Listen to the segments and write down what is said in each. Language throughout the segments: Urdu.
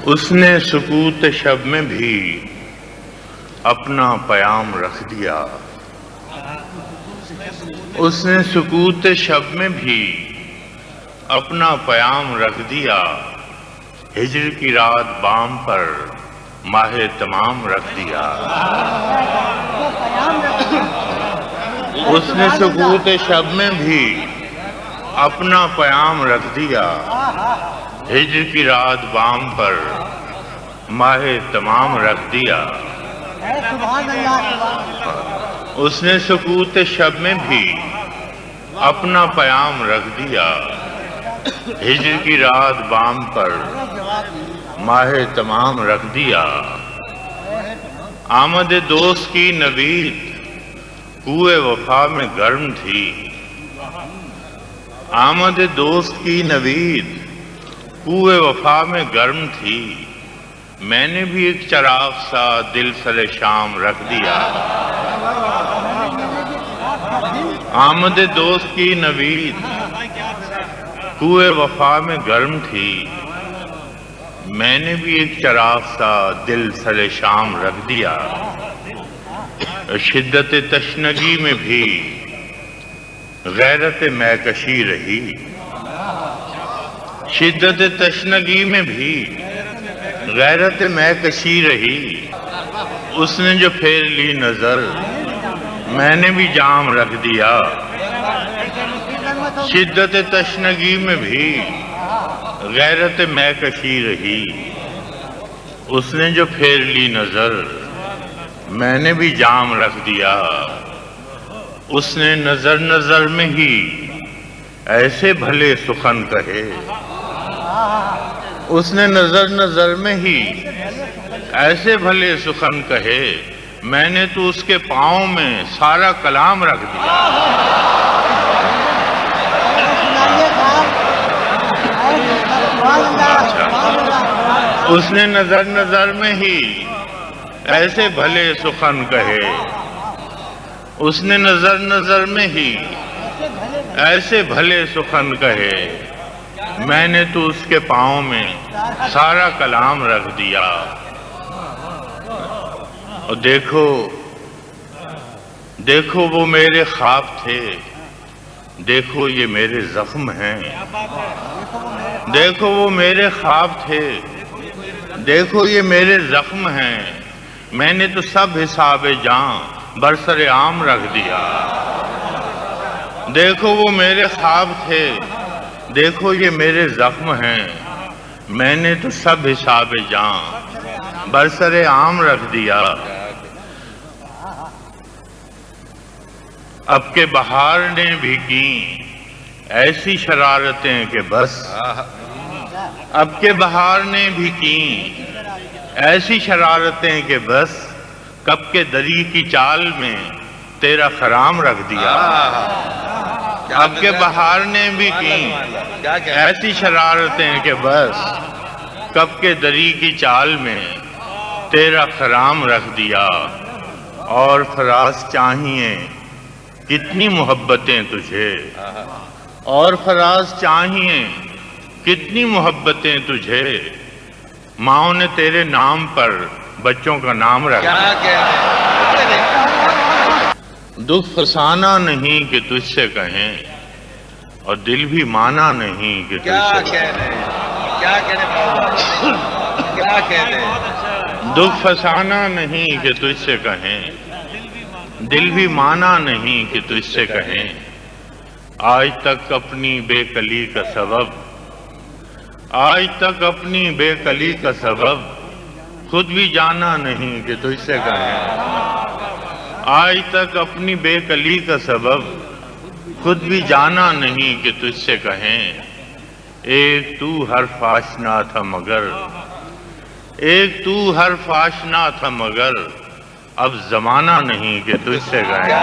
اس نے سکوت شب میں بھی اپنا پیام رکھ دیا، اس نے سکوت شب میں بھی اپنا پیام رکھ دیا، ہجر کی رات بام پر ماہ تمام رکھ دیا۔ اس نے سکوت شب میں بھی اپنا پیام رکھ دیا، ہجر کی رات بام پر ماہ تمام رکھ دیا۔ اس نے سکوت شب میں بھی اپنا پیام رکھ دیا، ہجر کی رات بام پر ماہ تمام رکھ دیا۔ آمد دوست کی نوید کوئے وفا میں گرم تھی، آمد دوست کی نوید کوئے وفا میں گرم تھی، میں نے بھی ایک چراغ سا دل سر شام رکھ دیا۔ آمد دوست کی نوید کوئے وفا میں گرم تھی، میں نے بھی ایک چراغ سا دل سر شام رکھ دیا۔ شدت تشنگی میں بھی غیرت میکشی رہی، شدت تشنگی میں بھی غیرت میکشی رہی، اس نے جو پھیر لی نظر میں نے بھی جام رکھ دیا۔ شدت تشنگی میں بھی غیرت میکشی رہی، اس نے جو پھیر لی نظر میں نے بھی جام رکھ دیا۔ اس نے نظر نظر میں ہی ایسے بھلے سخن کہے، اس نے نظر نظر میں ہی ایسے بھلے سخن کہے، میں نے تو اس کے پاؤں میں سارا کلام رکھ دیا۔ اس نے نظر نظر میں ہی ایسے بھلے سخن کہے، اس نے نظر نظر میں ہی ایسے بھلے سخن کہے، میں نے تو اس کے پاؤں میں سارا کلام رکھ دیا۔ اور دیکھو دیکھو وہ میرے خواب تھے، دیکھو یہ میرے زخم ہیں، دیکھو وہ میرے خواب تھے، دیکھو یہ میرے زخم ہیں، میں نے تو سب حساب جاں برسر عام رکھ دیا۔ دیکھو وہ میرے خواب تھے، دیکھو یہ میرے زخم ہیں، میں نے تو سب حساب جاں برسر عام رکھ دیا۔ اب کے بہار نے بھی کی ایسی شرارتیں کہ بس، اب کے بہار نے بھی کی ایسی شرارتیں کہ بس، کب کے دری کی چال میں تیرا خرام رکھ دیا۔ اب کے بہار نے بھی کی ایسی شرارتیں کہ بس، کب کے دری کی چال میں تیرا خرام رکھ دیا۔ اور فراز چاہیے کتنی محبتیں تجھے، اور فراز چاہیے کتنی محبتیں تجھے، ماؤں نے تیرے نام پر بچوں کا نام رکھا۔ دکھ فسانہ نہیں کہ تجھ سے کہیں، اور دل بھی مانا نہیں کہ تجھ سے کہیں۔ دکھ فسانہ نہیں کہ تجھ سے کہیں، دل بھی مانا نہیں کہ تجھ سے کہیں۔ آج تک اپنی بے کلی کا سبب، آج تک اپنی بے کلی کا سبب خود بھی جانا نہیں کہ تجھ سے کہیں۔ آج تک اپنی بے کلی کا سبب خود بھی جانا نہیں کہ تجھ سے کہیں۔ ایک تو حرف آشنا تھا مگر، ایک تو حرف آشنا تھا مگر، اب زمانہ نہیں کہ تجھ سے کہیں۔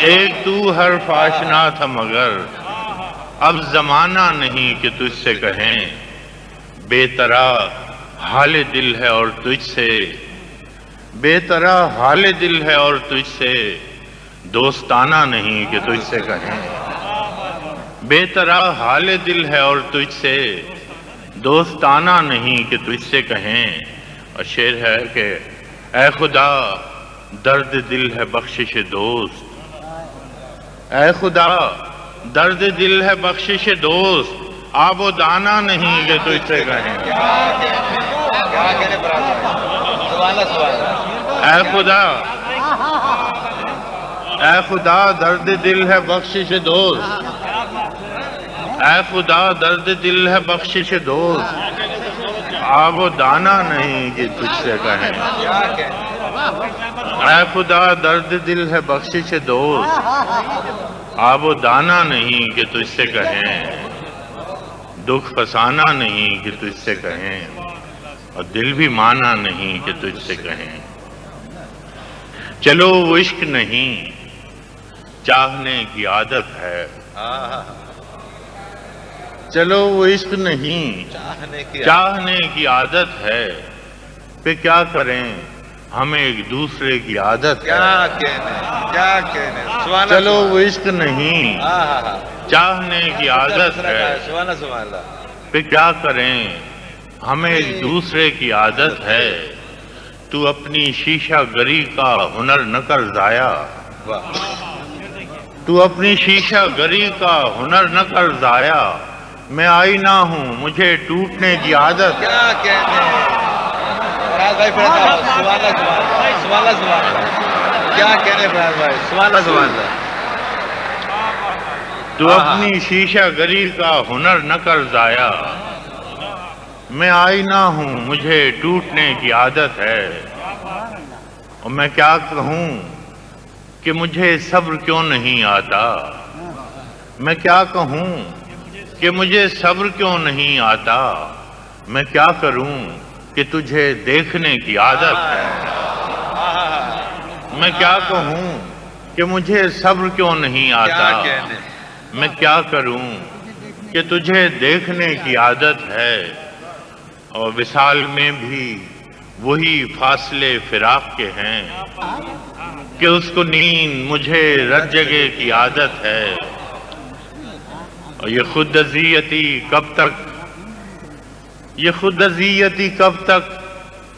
ایک تو حرف آشنا تھا مگر، اب زمانہ نہیں کہ تجھ سے کہیں۔ بے طرح حال دل ہے اور تجھ سے، بے طرح حال دل ہے اور تجھ سے، دوستانہ نہیں کہ تجھ سے کہیں۔ بے طرح حال دل ہے اور تجھ سے دوستانہ نہیں کہ تجھ سے کہیں. اور شعر ہے کہ اے خدا درد دل ہے بخشش دوست، اے خدا درد دل ہے بخشش دوست، آب و دانہ نہیں کہ تجھ سے کہیں. اے خدا، اے خدا درد دل ہے بخشش دوست، اے خدا درد دل ہے بخشش دوست، آب و دانہ نہیں کہ تجھ سے کہیں. اے خدا درد دل ہے بخشش دوست، آب و دانہ نہیں کہ تجھ سے کہیں، دکھ فسانہ نہیں کہ تجھ سے کہیں، اور دل بھی مانا نہیں کہ تجھ سے کہیں. چلو وہ عشق نہیں چاہنے کی عادت ہے، چلو وہ عشق نہیں چاہنے کی عادت ہے، پہ کیا کریں ہمیں ایک دوسرے کی عادت ہے. کیا کہنے چلو وہ عشق نہیں چاہنے کی عادت ہے، پہ کیا کریں ہمیں ایک دوسرے کی عادت ہے. تو اپنی شیشہ گری کا ہنر نہ کر ضائع، تو اپنی شیشہ گری کا ہنر نہ کر ضائع، میں آئینہ ہوں مجھے ٹوٹنے کی عادت. کیا کہنے فراز بھائی، کیا کہنے فراز بھائی، سبحان اللہ. تو اپنی شیشہ گری کا ہنر نہ کر ضائع، میں آئینہ ہوں مجھے ٹوٹنے کی عادت ہے. اور میں کیا کہوں کہ مجھے صبر کیوں نہیں آتا، میں کیا کہوں کہ مجھے صبر کیوں نہیں آتا، میں کیا کروں کہ تجھے دیکھنے کی عادت ہے. میں کیا کہوں کہ مجھے صبر کیوں نہیں آتا، میں کیا کروں کہ تجھے دیکھنے کی عادت ہے. اور وصال میں بھی وہی فاصلے فراق کے ہیں کہ اس کو نیند مجھے رت جگہ کی عادت ہے. اور یہ خود اذیتی کب تک، یہ خود اذیتی کب تک،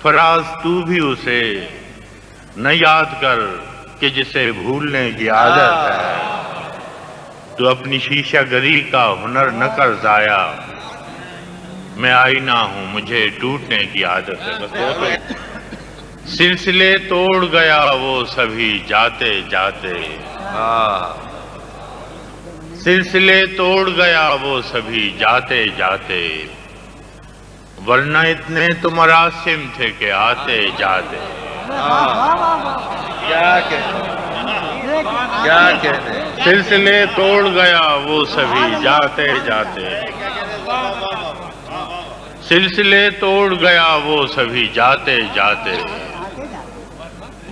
فراز تو بھی اسے نہ یاد کر کہ جسے بھولنے کی عادت ہے. تو اپنی شیشہ گری کا ہنر نہ کر ضائع، میں آئینہ ہوں مجھے ٹوٹنے کی عادت ہے. سلسلے توڑ گیا وہ سبھی جاتے جاتے، سلسلے توڑ گیا وہ سبھی جاتے جاتے، ورنہ اتنے تو مراسم تھے کہ آتے جاتے. کیا کہنے سلسلے توڑ گیا وہ سبھی جاتے جاتے، سلسلے توڑ گیا وہ سبھی جاتے جاتے،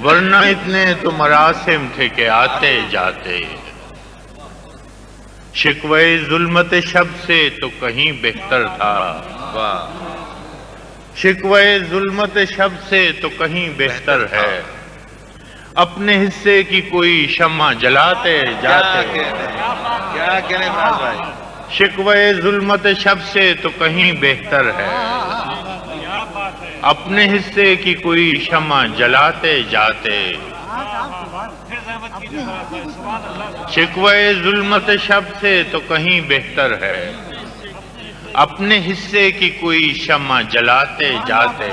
ورنہ اتنے تو مراسم تھے کہ آتے جاتے. شکوے ظلمت شب سے تو کہیں بہتر تھا، شکوے ظلمت شب سے تو کہیں بہتر ہے، اپنے حصے کی کوئی شمع جلاتے جاتے. کیا کہنے فراز بھائی، شکوے ظلمت شب سے تو کہیں بہتر ہے، اپنے حصے کی کوئی شمع جلاتے جاتے. شکوے ظلمت شب سے تو کہیں بہتر ہے، اپنے حصے کی کوئی شمع جلاتے جاتے.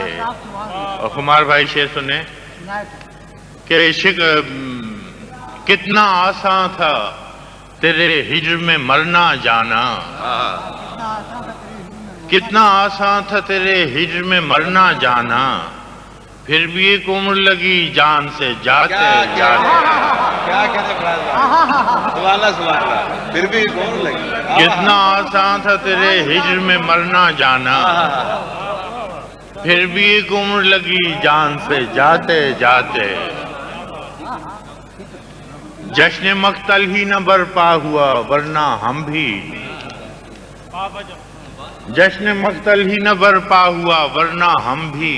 اور خمار بھائی شعر سنیں کہ کتنا آسان تھا تیرے ہجر میں مرنا جانا، کتنا آسان تھا تیرے ہجر میں مرنا جانا، پھر بھی ایک عمر لگی جان سے جاتے جاتے. کیا کہنے فراز بھائی، سبحان اللہ. پھر بھی ایک عمر لگی. کتنا آسان تھا تیرے ہجر میں مرنا جانا، پھر بھی ایک عمر لگی جان سے جاتے جاتے. جشن مقتل ہی نہ برپا ہوا ورنہ ہم بھی، جشن مقتل ہی نہ برپا ہوا ورنہ ہم بھی،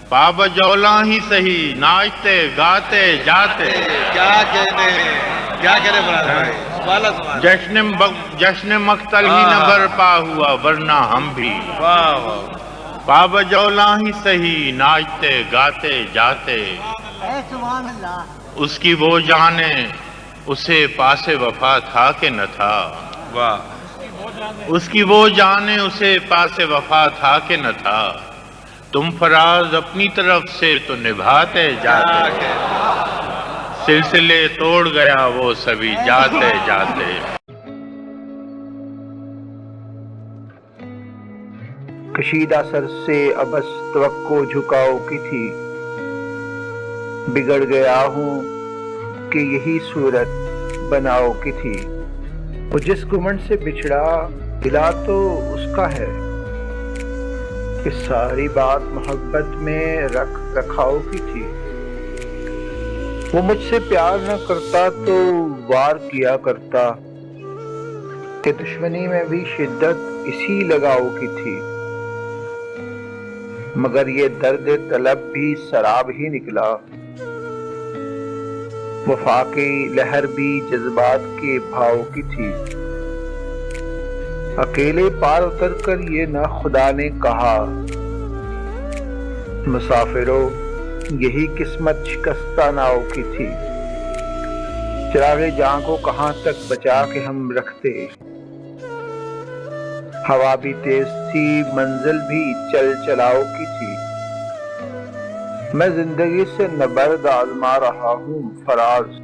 پابا جولا ہی سہی ناچتے گاتے جاتے. کیا کہنے فراز بھائی، جشن مقتل ہی نہ برپا ہوا ورنہ ہم بھی پابجولہ ہی سہی ناچتے گاتے جاتے اس کی وہ جانے اسے پاس وفا تھا کہ نہ تھا اس کی وہ جانے اسے پاس وفا تھا کہ نہ تھا تم فراز اپنی طرف سے تو نبھاتے جاتے سلسلے توڑ گیا وہ سبھی جاتے جاتے کشیدہ سر سے ابس توقع جھکاؤ کی تھی بگڑ گیا ہوں کہ یہی صورت بناؤ کی تھی وہ جس گھمنڈ سے بچھڑا دلا تو اس کا ہے کہ ساری بات محبت میں رکھاؤ کی تھی وہ مجھ سے پیار نہ کرتا تو وار کیا کرتا کہ دشمنی میں بھی شدت اسی لگاؤ کی تھی مگر یہ درد طلب بھی سراب ہی نکلا وفا کی لہر بھی جذبات کے بھاؤ کی تھی اکیلے پار اتر کر یہ نہ خدا نے کہا مسافروں یہی قسمت شکستہ ناؤ کی تھی چراغ جاں کو کہاں تک بچا کے ہم رکھتے ہوا بھی تیز تھی منزل بھی چل چلاؤ کی تھی میں زندگی سے نبرد آزما رہا ہوں فراز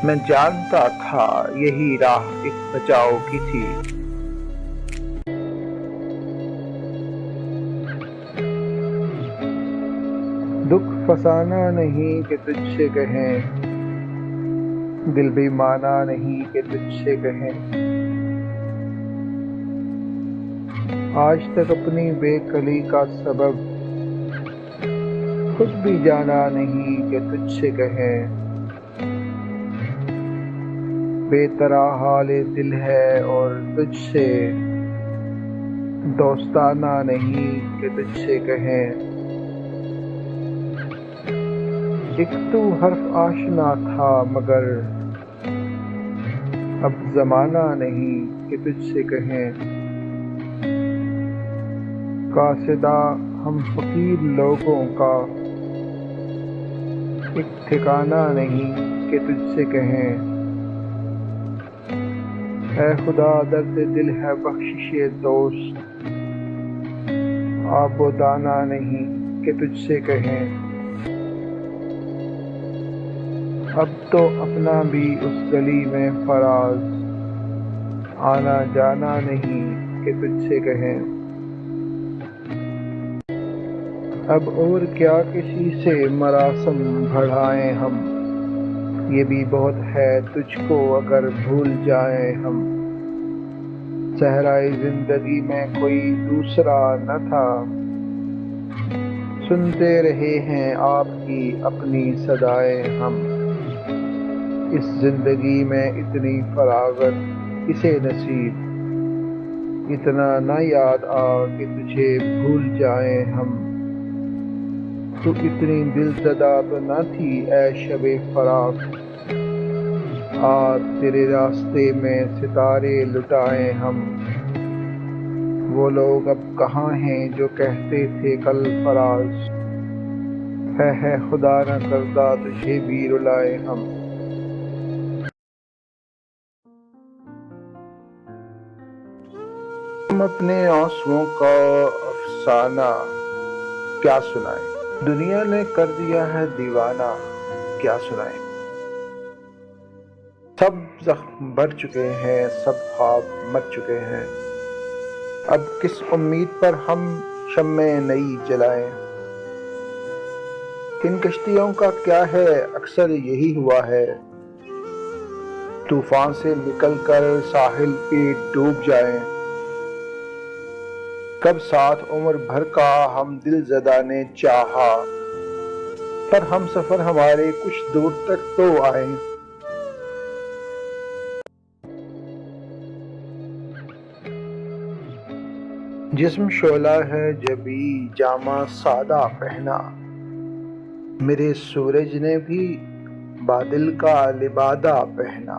میں جانتا تھا یہی راہ ایک بچاؤ کی تھی دکھ فسانا نہیں کہ تجھ سے کہیں دل بھی مانا نہیں کہ تجھ سے کہیں آج تک اپنی بے کلی کا سبب خود بھی جانا نہیں کہ تجھ سے کہیں بے طرح حال دل ہے اور تجھ سے دوستانہ نہیں کہ تجھ سے کہیں ایک تو حرف آشنا تھا مگر اب زمانہ نہیں کہ تجھ سے کہیں قاصدہ ہم فقیر لوگوں کا ایک ٹھکانہ نہیں کہ تجھ سے کہیں اے خدا درد دل ہے بخشش دوست آب و دانہ نہیں کہ تجھ سے کہیں اب تو اپنا بھی اس گلی میں فراز آنا جانا نہیں کہ تجھ سے کہیں اب اور کیا کسی سے مراسم بڑھائیں ہم یہ بھی بہت ہے تجھ کو اگر بھول جائیں ہم صحرائے زندگی میں کوئی دوسرا نہ تھا سنتے رہے ہیں آپ کی اپنی صدائیں ہم اس زندگی میں اتنی فراغت کسے نصیب اتنا نہ یاد آ کہ تجھے بھول جائیں ہم تو اتنی دل زدہ تو نہ تھی اے شب فراق آج تیرے راستے میں ستارے لٹائیں ہم وہ لوگ اب کہاں ہیں جو کہتے تھے کل فراز ہے خدا نہ کردہ تجھے بھی رلائے ہم ہم اپنے آنسوؤں کا افسانہ کیا سنائیں دنیا نے کر دیا ہے دیوانہ کیا سنائیں سب زخم بھر چکے ہیں سب خواب مر چکے ہیں اب کس امید پر ہم شمع نئی جلائیں ان کشتیوں کا کیا ہے اکثر یہی ہوا ہے طوفان سے نکل کر ساحل پہ ڈوب جائیں کب ساتھ عمر بھر کا ہم دل زدہ نے چاہا پر ہم سفر ہمارے کچھ دور تک تو آئے جسم شعلہ ہے جبھی جامہ سادہ پہنا میرے سورج نے بھی بادل کا لبادہ پہنا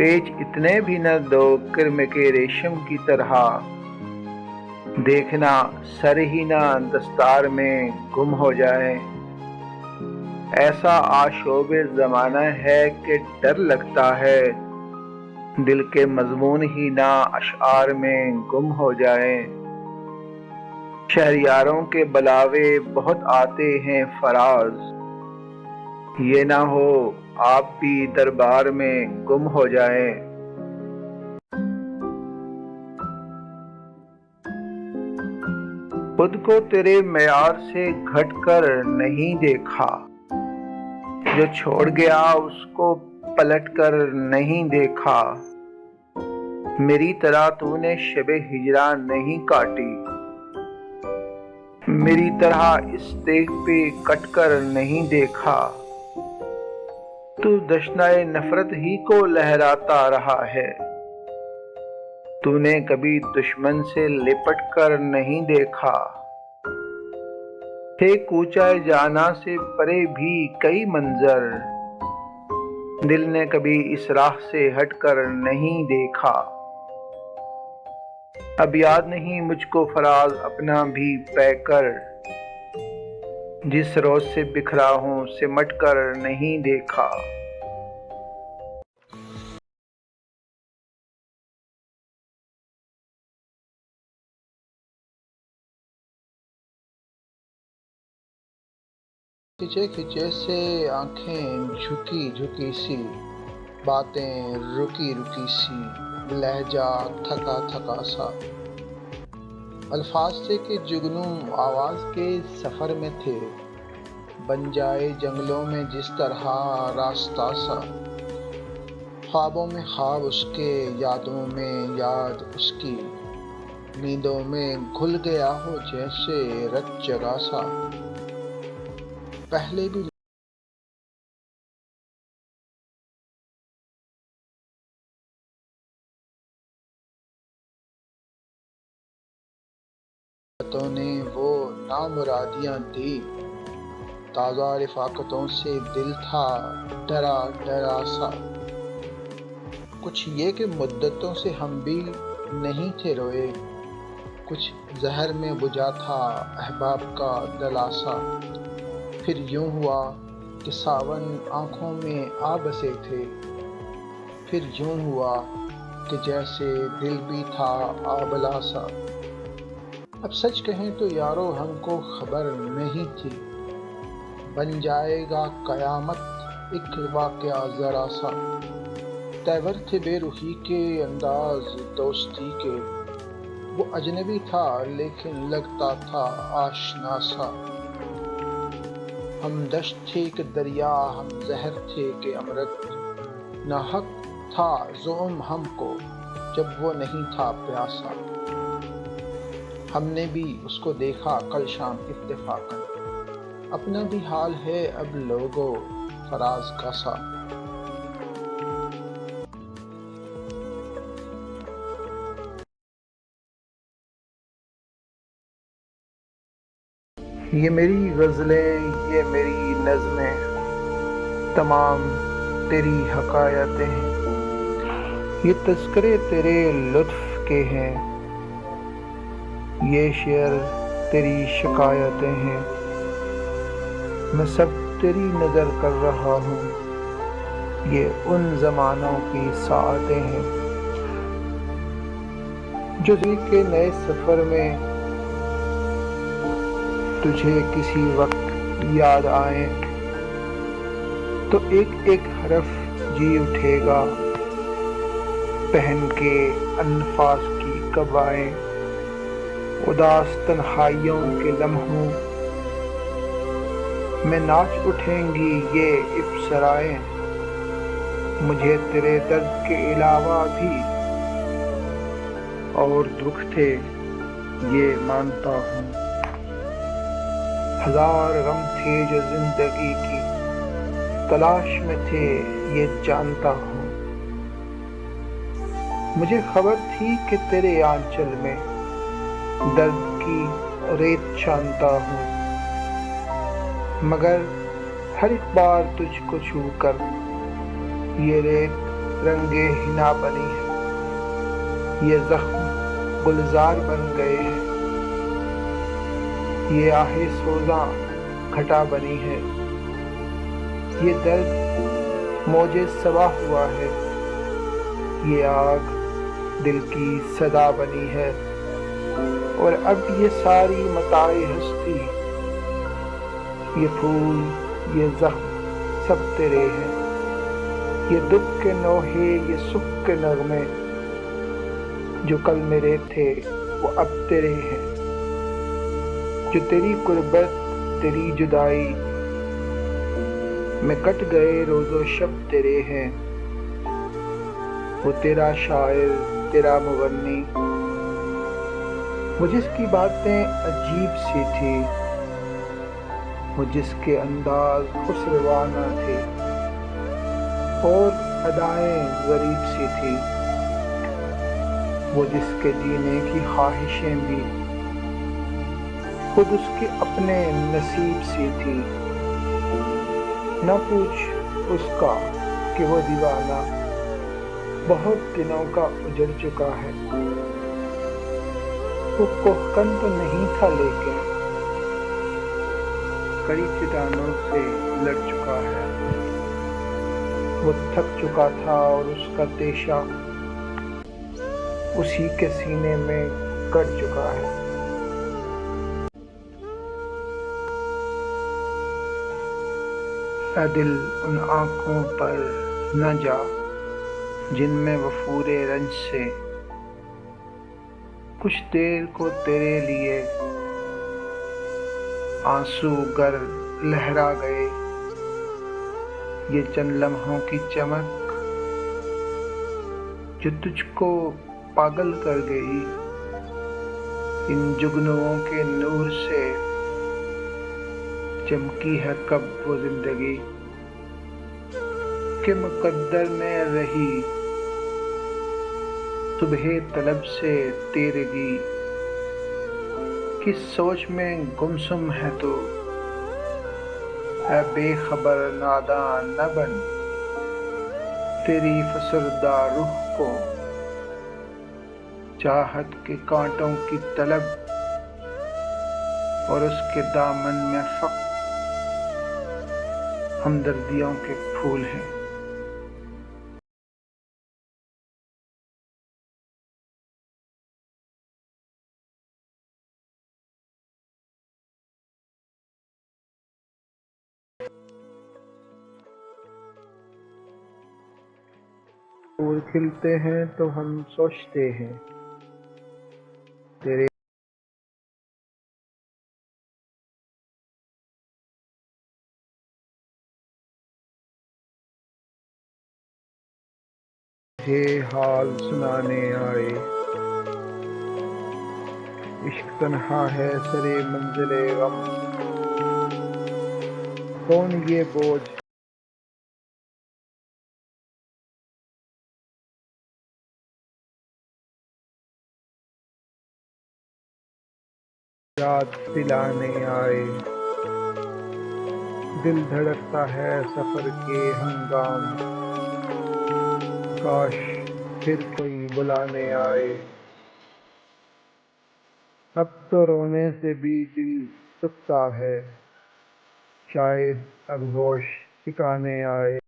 پیچ اتنے بھی نہ دو کرم کے ریشم کی طرح، دیکھنا سر ہی نہ دستار میں گم ہو جائے۔ ایسا آشوب زمانہ ہے کہ ڈر لگتا ہے دل کے مضمون ہی نہ اشعار میں گم ہو جائے۔ شہریاروں کے بلاوے بہت آتے ہیں فراز، یہ نہ ہو آپ بھی دربار میں گم ہو جائیں۔ خود کو تیرے معیار سے گھٹ کر نہیں دیکھا، جو چھوڑ گیا اس کو پلٹ کر نہیں دیکھا۔ میری طرح تو نے شب ہجراں نہیں کاٹی، میری طرح اس دیکھ پہ کٹ کر نہیں دیکھا۔ تو دشنائے نفرت ہی کو لہراتا رہا ہے، تو نے کبھی دشمن سے لپٹ کر نہیں دیکھا۔ ہے کوچہ جانا سے پرے بھی کئی منظر، دل نے کبھی اس راہ سے ہٹ کر نہیں دیکھا۔ اب یاد نہیں مجھ کو فراز اپنا بھی پے کر، جس روز سے بکھرا ہوں سمٹ کر نہیں دیکھا۔ کھچے کھچے سے آنکھیں جھکی جھکی سی، باتیں رکی رکی سی، لہجہ تھکا تھکا سا۔ الفاظ تھے کہ جگنوں آواز کے سفر میں تھے، بن جائے جنگلوں میں جس طرح راستہ سا۔ خوابوں میں خواب اس کے، یادوں میں یاد اس کی، نیندوں میں گھل گیا ہو جیسے رت جگا سا۔ پہلے بھی نے وہ نامرادیاں دی، تازہ رفاقتوں سے دل تھا ڈرا ڈرا سا۔ کچھ یہ کہ مدتوں سے ہم بھی نہیں تھے روئے، کچھ زہر میں بجھا تھا احباب کا دلاسا۔ پھر یوں ہوا کہ ساون آنکھوں میں آ بسے تھے، پھر یوں ہوا کہ جیسے دل بھی تھا آبلا سا۔ اب سچ کہیں تو یارو ہم کو خبر نہیں تھی، بن جائے گا قیامت ایک واقعہ ذرا سا۔ تیور تھے بے رخی کے انداز دوستی کے، وہ اجنبی تھا لیکن لگتا تھا آشنا سا۔ ہم دشت تھے کہ دریا، ہم زہر تھے کہ امرت، نہ حق تھا زعم ہم کو جب وہ نہیں تھا پیاسا۔ ہم نے بھی اس کو دیکھا کل شام اتفاقاً، اپنا بھی حال ہے اب لوگو فراز کا سا۔ یہ میری غزلیں، یہ میری نظمیں، تمام تیری حکایتیں ہیں، یہ تذکرے تیرے لطف کے ہیں، یہ شعر تیری شکایتیں ہیں۔ میں سب تیری نظر کر رہا ہوں، یہ ان زمانوں کی ساعتیں ہیں جو دل کے نئے سفر میں تجھے کسی وقت یاد آئیں تو ایک ایک حرف جی اٹھے گا پہن کے انفاس کی قبائیں۔ اداس تنہائیوں کے لمحوں میں ناچ اٹھیں گی یہ افسرائیں، مجھے تیرے درد کے علاوہ بھی اور دکھ تھے یہ مانتا ہوں، ہزار غم تھے جو زندگی کی تلاش میں تھے یہ جانتا ہوں، مجھے خبر تھی کہ تیرے آنچل میں درد کی ریت چھانتا ہوں، مگر ہر ایک بار تجھ کو چھو کر یہ ریت رنگے حنا بنی ہے، یہ زخم گلزار بن گئے ہیں، یہ آہ سوزاں گھٹا بنی ہے، یہ درد موجے صبا ہوا ہے، یہ آگ دل کی صدا بنی ہے، اور اب یہ ساری متاع ہستی، یہ پھول یہ زخم سب تیرے ہیں، یہ دکھ کے نوحے یہ سکھ کے نغمے، جو کل میرے تھے وہ اب تیرے ہیں، جو تیری قربت تیری جدائی میں کٹ گئے روز و شب تیرے ہیں، وہ تیرا شاعر تیرا مغنی، وہ جس کی باتیں عجیب سی تھی، وہ جس کے انداز خسروانہ تھے اور ادائیں غریب سی تھی، وہ جس کے جینے کی خواہشیں بھی خود اس کے اپنے نصیب سی تھی، نہ پوچھ اس کا کہ وہ دیوانہ بہت دنوں کا اجڑ چکا ہے، وہ کوہکن تو نہیں تھا لیکن کئی چٹانوں سے لڑ چکا ہے، وہ تھک چکا تھا اور اس کا تیشہ اسی کے سینے میں کٹ چکا ہے۔ اے دل ان آنکھوں پر نہ جا جن میں وفور رنج سے کچھ دیر کو تیرے لیے آنسو گر لہرا گئے، یہ چند لمحوں کی چمک جو تجھ کو پاگل کر گئی، ان جگنوؤں کے نور سے چمکی ہے کب وہ زندگی کہ مقدر میں رہی صبح طلب سے تیرگی، کس سوچ میں گمسم ہے تو اے بے خبر ناداں نہ بن، تیری فسردہ روح کو چاہت کے کانٹوں کی طلب اور اس کے دامن میں فقط ہمدردیوں کے پھول ہیں۔ پھول کھلتے ہیں تو ہم سوچتے ہیں تیرے مجھے حال سنانے آئے، عشق تنہا ہے سرے منزل غم، کون یہ بوجھ یاد دلانے آئے، دل دھڑکتا ہے سفر کے ہنگام، کاش پھر کوئی بلانے آئے، اب تو رونے سے بھی دل سکتا ہے، شاید اب ہوش ٹھکانے آئے۔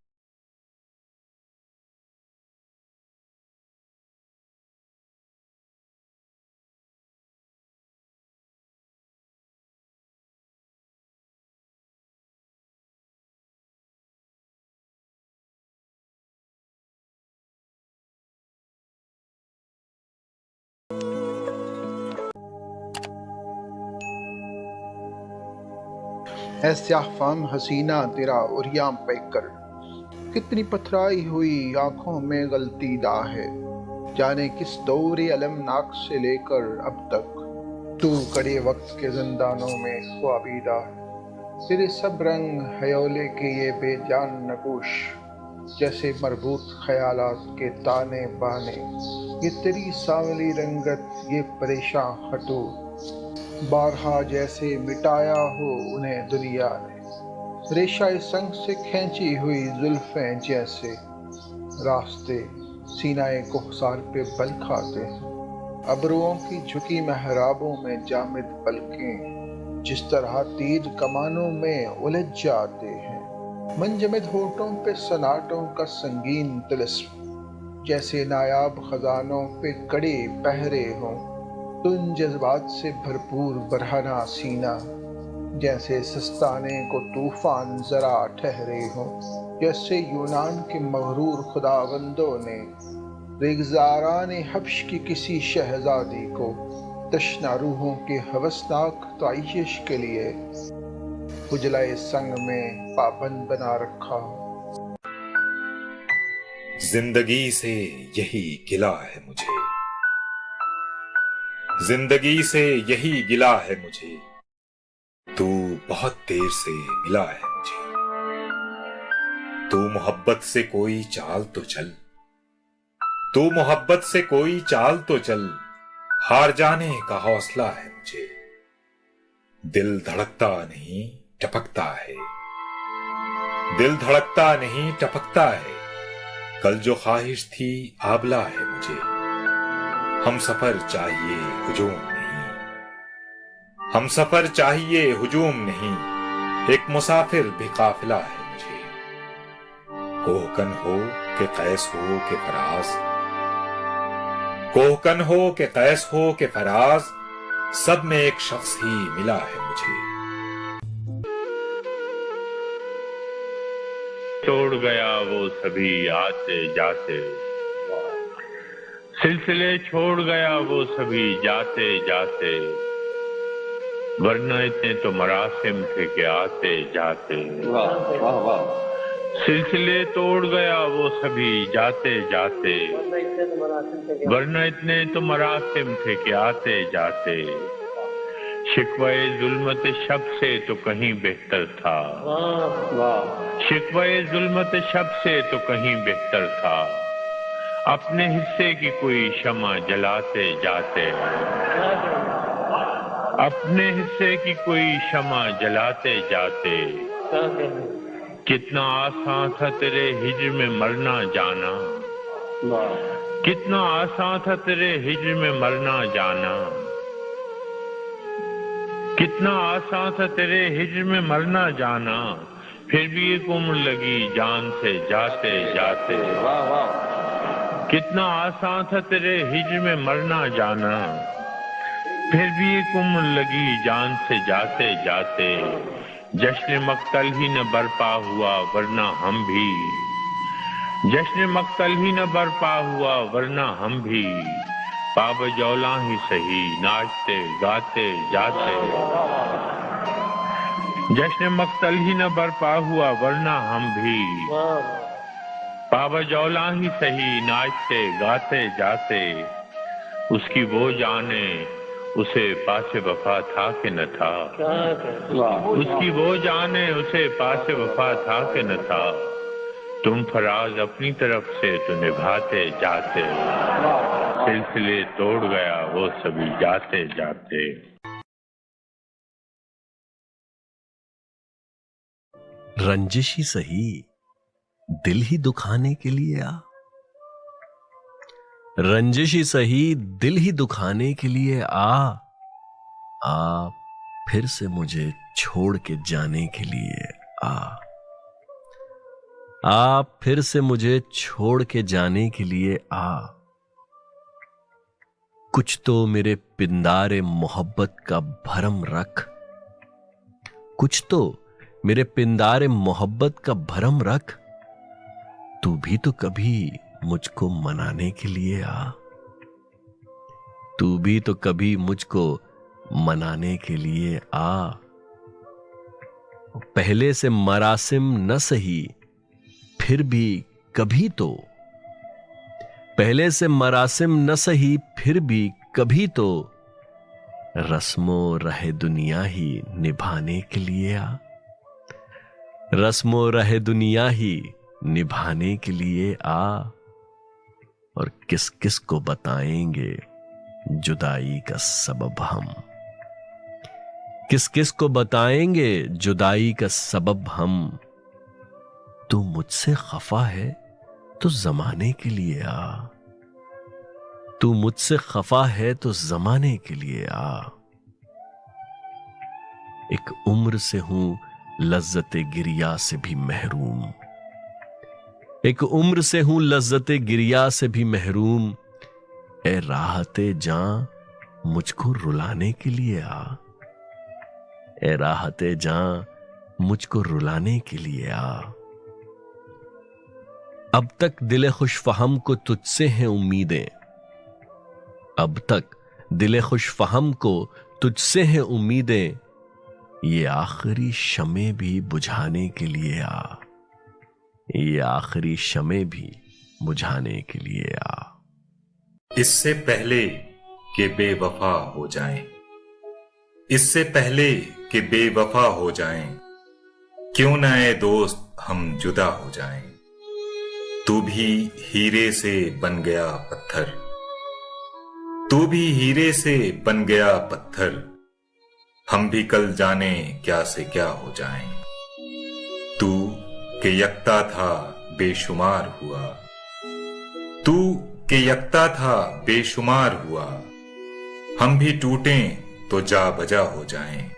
اے سیاہ فام حسینہ تیرا عریاں پیکر، کتنی پتھرائی ہوئی آنکھوں میں غلطی دا ہے، جانے کس دور المناک سے لے کر اب تک تو کڑے وقت کے زندانوں میں خوابیدہ ہے، تیرے سب رنگ ہیولے کے یہ بے جان نگوش، جیسے مربوط خیالات کے تانے بانے، یہ تیری سانولی رنگت یہ پریشاں ہٹو، بارہا جیسے مٹایا ہو انہیں دنیا نے، ریشہ سنگ سے کھینچی ہوئی زلفیں جیسے راستے سینائے کوہسار پہ بل کھاتے ہیں۔ ابروؤں کی جھکی محرابوں میں جامد پلکیں جس طرح تیر کمانوں میں الجھ جاتے ہیں۔ منجمد ہونٹوں پہ سناٹوں کا سنگین طلسم جیسے نایاب خزانوں پہ کڑے پہرے ہوں۔ تن جذبات سے بھرپور برہنہ سینہ جیسے سستانے کو طوفان ذرا ٹھہرے ہوں۔ جیسے یونان کے مغرور خداوندوں نے ریگزاران حبش کی کسی شہزادی کو تشنہ روحوں کے ہوسناک تعیش کے لیے اجلائے سنگ میں پابند بنا رکھا ہو۔ زندگی سے یہی گلہ ہے مجھے، زندگی سے یہی گلہ ہے مجھے، تو بہت دیر سے ملا ہے مجھے۔ تو محبت سے کوئی چال تو چل، تو محبت سے کوئی چال تو چل، ہار جانے کا حوصلہ ہے مجھے۔ دل دھڑکتا نہیں ٹپکتا ہے، دل دھڑکتا نہیں ٹپکتا ہے، کل جو خواہش تھی آبلہ ہے مجھے۔ ہم سفر چاہیے ہجوم نہیں، ہم سفر چاہیے ہجوم نہیں، ایک مسافر بھی قافلہ ہے مجھے۔ کوہکن ہو کہ قیس ہو کہ فراز، کوہکن ہو کہ قیس ہو کہ فراز، سب میں ایک شخص ہی ملا ہے مجھے۔ توڑ گیا وہ سبھی آتے جاتے، سلسلے چھوڑ گیا وہ سبھی جاتے جاتے، ورنہ اتنے تو مراسم تھے کہ آتے جاتے۔ واہ واہ واہ، سلسلے توڑ گیا وہ سبھی جاتے جاتے، ورنہ اتنے تو مراسم تھے کہ آتے جاتے۔ شکوہ ظلمت شب سے تو کہیں بہتر تھا، شکوہ ظلمت شب سے تو کہیں بہتر تھا، اپنے حصے کی کوئی شمع جلاتے جاتے، اپنے حصے کی کوئی شمع جلاتے جاتے۔ کتنا آسان تھا تیرے ہجر میں مرنا جانا، کتنا آسان تھا تیرے ہجر میں مرنا جانا، کتنا آسان تھا تیرے ہجر میں مرنا جانا، پھر بھی ایک عمر لگی جان سے جاتے جاتے۔ واہ واہ، کتنا آسان تھا تیرے ہجر میں مرنا جانا، پھر بھی ایک عمر لگی جان سے جاتے جاتے۔ جشن مقتل ہی نہ برپا ہوا ورنہ ہم بھی، جشن مقتل ہی نہ برپا ہوا ورنہ ہم بھی، پاب جولاں ہی سہی ناچتے گاتے جاتے۔ جشن مقتل ہی نہ برپا ہوا ورنہ ہم بھی، پاب جولاں ہی سہی ناچتے گاتے جاتے۔ اس کی وہ جانے اسے پاس وفا تھا کہ نہ تھا، اس کی وہ جانے اسے پاس وفا تھا کہ نہ تھا، تم فراز اپنی طرف سے تو نبھاتے جاتے، سلسلے توڑ گیا وہ سبھی جاتے جاتے۔ رنجشی سہی دل ہی دکھانے کے لیے آ، رنجشی سہی دل ہی دکھانے کے لیے آ پھر سے مجھے چھوڑ کے جانے کے لیے آ پھر سے مجھے چھوڑ کے جانے کے لیے آ۔ کچھ تو میرے پندار محبت کا بھرم رکھ، کچھ تو میرے پندار محبت کا بھرم رکھ، تو بھی تو کبھی مجھ کو منانے کے لیے آ، تو بھی تو کبھی مجھ کو منانے کے لیے آ۔ پہلے سے مراسم نہ سہی پھر بھی کبھی تو، پہلے سے مراسم نہ سہی پھر بھی کبھی تو، رسم و رہ دنیا ہی نبھانے کے لیے آ، رسم و رہ دنیا ہی نبھانے کے لیے آ۔ اور کس کس کو بتائیں گے جدائی کا سبب ہم، کس کس کو بتائیں گے جدائی کا سبب ہم۔ تو مجھ سے خفا ہے تو زمانے کے لیے آ، تو مجھ سے خفا ہے تو زمانے کے لیے آ، ایک عمر سے ہوں لذت گریا سے بھی محروم، ایک عمر سے ہوں لذت گریا سے بھی محروم، اے راحت جاں مجھ کو رلانے کے لیے آ، اے راحت جاں مجھ کو رلانے کے لیے آ۔ اب تک دل خوش فہم کو تجھ سے ہیں امیدیں، اب تک دل خوش فہم کو تجھ سے ہیں امیدیں، یہ آخری شمع بھی بجھانے کے لیے آ، یہ آخری شمع بھی بجھانے کے لیے آ۔ اس سے پہلے کہ بے وفا ہو جائیں، اس سے پہلے کہ بے وفا ہو جائیں، کیوں نہ اے دوست ہم جدا ہو جائیں۔ تو بھی ہیرے سے بن گیا پتھر، تو بھی ہیرے سے بن گیا پتھر، ہم بھی کل جانے کیا سے کیا ہو جائیں۔ تو کہ یکتا تھا بے شمار ہوا، تو کہ یکتا تھا بے شمار ہوا، ہم بھی ٹوٹیں تو جا بجا ہو جائیں،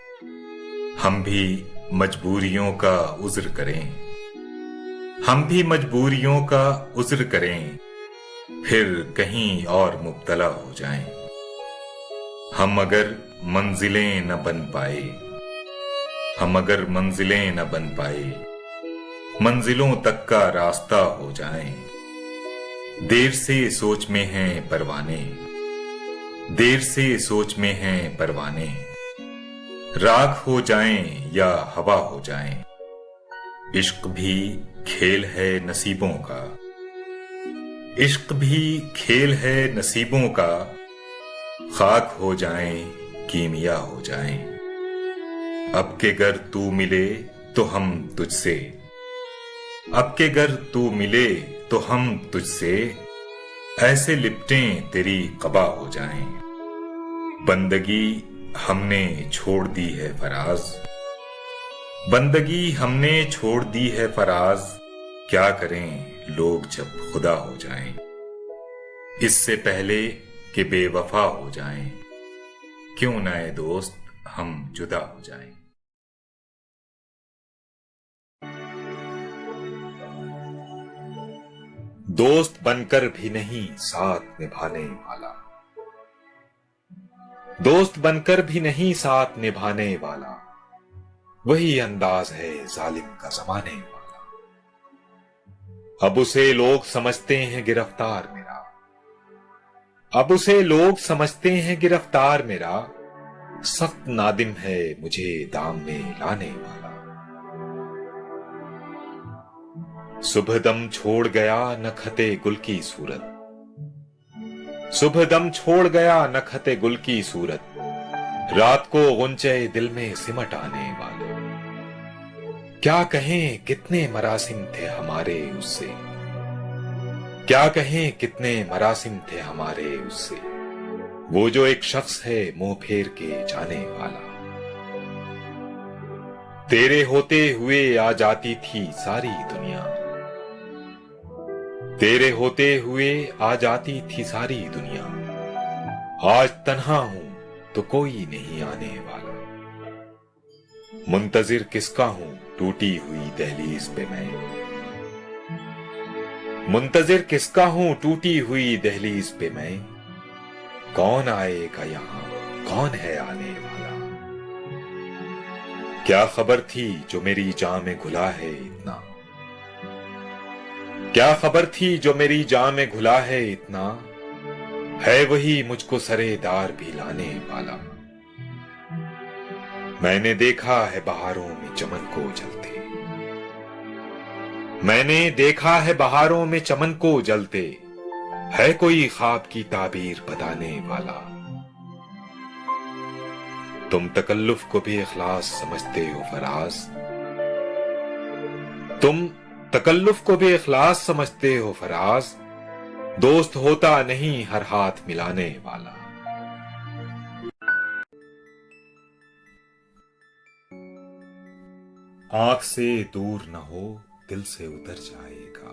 ہم بھی مجبوریوں کا عذر کریں، ہم بھی مجبوریوں کا عذر کریں، پھر کہیں اور مبتلا ہو جائیں۔ ہم اگر منزلیں نہ بن پائے، ہم اگر منزلیں نہ بن پائے، منزلوں تک کا راستہ ہو جائیں۔ دیر سے سوچ میں ہیں پروانے، دیر سے سوچ میں ہیں پروانے، راکھ ہو جائیں یا ہوا ہو جائیں۔ عشق بھی کھیل ہے نصیبوں کا، عشق بھی کھیل ہے نصیبوں کا، خاک ہو جائیں کیمیا ہو جائیں۔ اب کہ گر تو ملے تو ہم تجھ سے، اب کہ گر تو ملے تو ہم تجھ سے، ایسے لپٹیں تیری قبا ہو جائیں۔ بندگی ہم نے چھوڑ دی ہے فراز، بندگی ہم نے چھوڑ دی ہے فراز، کیا کریں لوگ جب خدا ہو جائیں۔ اس سے پہلے کہ بے وفا ہو جائیں، کیوں نہ اے دوست ہم جدا ہو جائیں۔ دوست بن کر بھی نہیں ساتھ نبھانے والا، دوست بن کر بھی نہیں ساتھ نبھانے والا، وہی انداز ہے ظالم کا زمانے والا۔ اب اسے لوگ سمجھتے ہیں گرفتار میرا، اب اسے لوگ سمجھتے ہیں گرفتار میرا، سخت نادم ہے مجھے دام میں لانے والا۔ صبح دم چھوڑ گیا نکھتے گل کی صورت، صبح دم چھوڑ گیا نکھتے گل کی صورت، رات کو غنچے دل میں سمٹ آنے والا۔ کیا کہیں کتنے مراسم تھے ہمارے اس سے، کیا کہیں کتنے مراسم تھے ہمارے اس سے، وہ جو ایک شخص ہے منہ پھیر کے جانے والا۔ تیرے ہوتے ہوئے آ جاتی تھی ساری دنیا، تیرے ہوتے ہوئے آ جاتی تھی ساری دنیا، آج تنہا ہوں تو کوئی نہیں آنے والا۔ منتظر کس کا ہوں ٹوٹی ہوئی دہلیز پہ میں، منتظر کس کا ہوں ٹوٹی ہوئی دہلیز پہ میں، کون آئے گا یہاں کون ہے آنے والا۔ کیا خبر تھی جو میری جاں میں گھلا ہے اتنا، کیا خبر تھی جو میری جاں میں گھلا ہے اتنا، ہے وہی مجھ کو سرے دار بھی لانے والا۔ میں نے دیکھا ہے بہاروں میں چمن کو جلتے، میں نے دیکھا ہے بہاروں میں چمن کو جلتے، ہے کوئی خواب کی تعبیر بتانے والا۔ تم تکلف کو بھی اخلاص سمجھتے ہو فراز، تم تکلف کو بھی اخلاص سمجھتے ہو فراز، دوست ہوتا نہیں ہر ہاتھ ملانے والا۔ آنکھ سے دور نہ ہو دل سے اتر جائے گا،